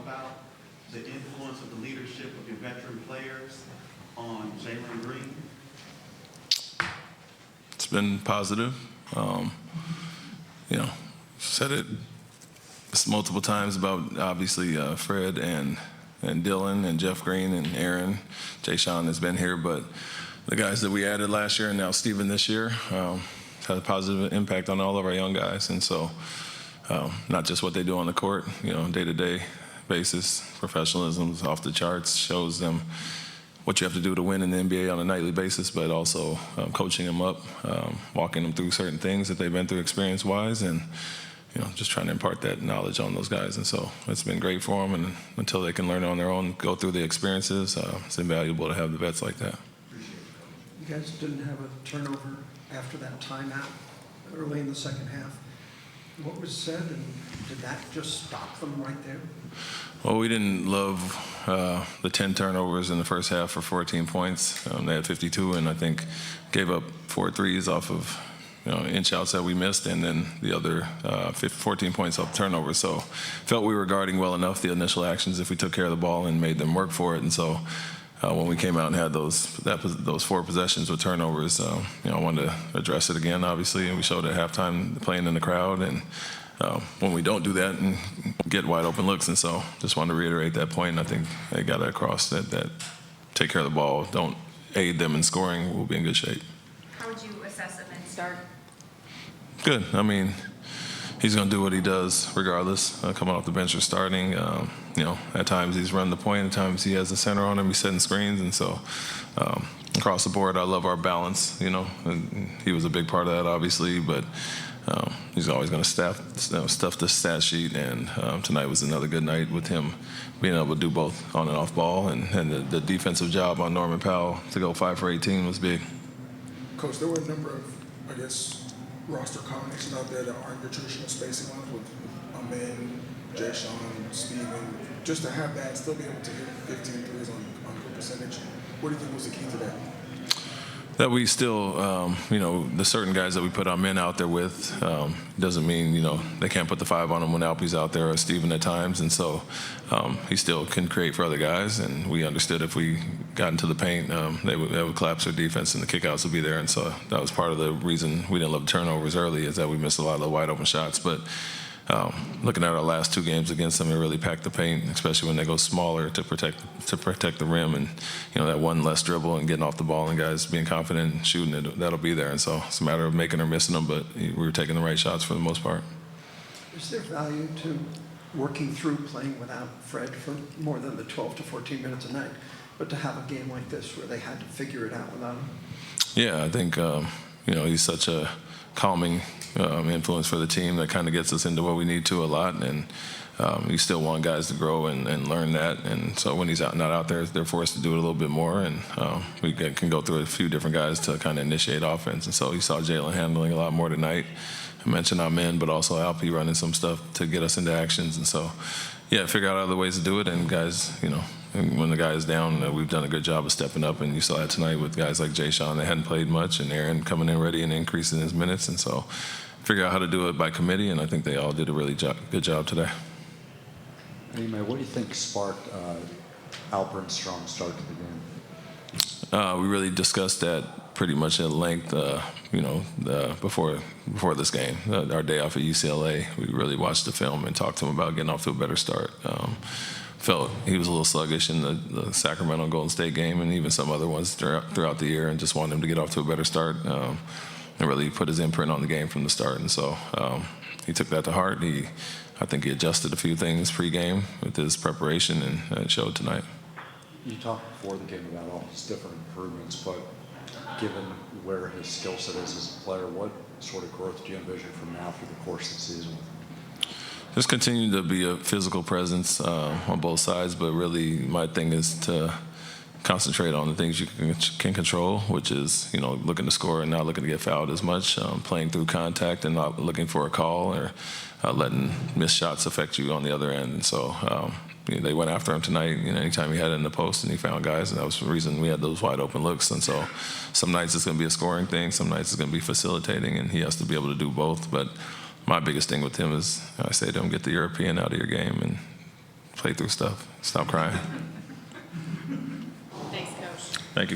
about the influence of the leadership of your veteran players on Jalen Green? It's been positive. Said it multiple times about obviously Fred and Dylan and Jeff Green and Aaron. Jay Sean has been here, but the guys that we added last year and now Steven this year had a positive impact on all of our young guys. And so not just what they do on the court, day-to-day basis, professionalism is off the charts, shows them what you have to do to win in the NBA on a nightly basis, but also coaching them up, walking them through certain things that they've been through experience-wise, and just trying to impart that knowledge on those guys. And so it's been great for them, and until they can learn it on their own, go through the experiences, it's invaluable to have the vets like that. You guys didn't have a turnover after that timeout early in the second half. What was said, and did that just stop them right there? Well, we didn't love the 10 turnovers in the first half for 14 points. They had 52, and I think gave up 4 threes off of inch outs that we missed, and then the other 14 points off turnovers. So felt we were guarding well enough the initial actions if we took care of the ball and made them work for it. And so when we came out and had those 4 possessions with turnovers, I wanted to address it again, obviously, and we showed at halftime playing in the crowd, and when we don't do that and get wide open looks. And so just wanted to reiterate that point, and I think they got it across that take care of the ball, don't aid them in scoring, we'll be in good shape. How would you assess him and start? Good. I mean, he's going to do what he does regardless, coming off the bench or starting. At times he's run the point, at times he has the center on him, he's setting screens. And so across the board, I love our balance, and he was a big part of that, obviously, but he's always going to stuff the stat sheet, and tonight was another good night with him being able to do both on and off ball, and the defensive job on Norman Powell to go 5 for 18 was big. Coach, there were a number of, roster combinations out there that aren't your traditional spacing ones with Amen, Jay Sean, Steven. Just to have that, still be able to hit 15 threes on good percentage. What do you think was the key to that? That we still, the certain guys that we put our men out there with doesn't mean, they can't put the 5 on him when Alpe's out there or Steven at times. And so he still can create for other guys. And we understood if we got into the paint, they would collapse their defense and the kickouts would be there. And so that was part of the reason we didn't love turnovers early, is that we missed a lot of the wide open shots. But looking at our last 2 games against them, it really packed the paint, especially when they go smaller to protect the rim, and that one less dribble and getting off the ball and guys being confident and shooting it, that'll be there. And so it's a matter of making or missing them, but we were taking the right shots for the most part. Is there value to working through playing without Fred for more than the 12 to 14 minutes a night, but to have a game like this where they had to figure it out without him? Yeah, I think he's such a calming influence for the team that kind of gets us into what we need to a lot, and you still want guys to grow and learn that. And so when he's not out there, they're forced to do it a little bit more, and we can go through a few different guys to kind of initiate offense. And so you saw Jalen handling a lot more tonight. I mentioned our men, but also Alpe running some stuff to get us into actions. And so, figure out other ways to do it. And guys, when the guy is down, we've done a good job of stepping up. And you saw that tonight with guys like Jay Sean that hadn't played much, and Aaron coming in ready and increasing his minutes. And so figure out how to do it by committee, and I think they all did a really good job today. Ime, what do you think sparked Alperen's strong start to the game? We really discussed that pretty much at length, before this game. Our day off at UCLA, we really watched the film and talked to him about getting off to a better start. Felt he was a little sluggish in the Sacramento Golden State game, and even some other ones throughout the year, and just wanted him to get off to a better start and really put his imprint on the game from the start. And so he took that to heart. I think he adjusted a few things pre-game with his preparation, and it showed tonight. You talked before the game about all his different improvements, but given where his skill set is as a player, what sort of growth do you envision from now through the course of the season? Just continue to be a physical presence on both sides, but really my thing is to concentrate on the things you can control, which is, looking to score and not looking to get fouled as much, playing through contact and not looking for a call or letting missed shots affect you on the other end. And so they went after him tonight, anytime he had it in the post, and he found guys, and that was the reason we had those wide open looks. And so some nights it's going to be a scoring thing, some nights it's going to be facilitating, and he has to be able to do both. But my biggest thing with him is, I say to him, get the European out of your game and play through stuff. Stop crying. Thanks, Coach. Thank you.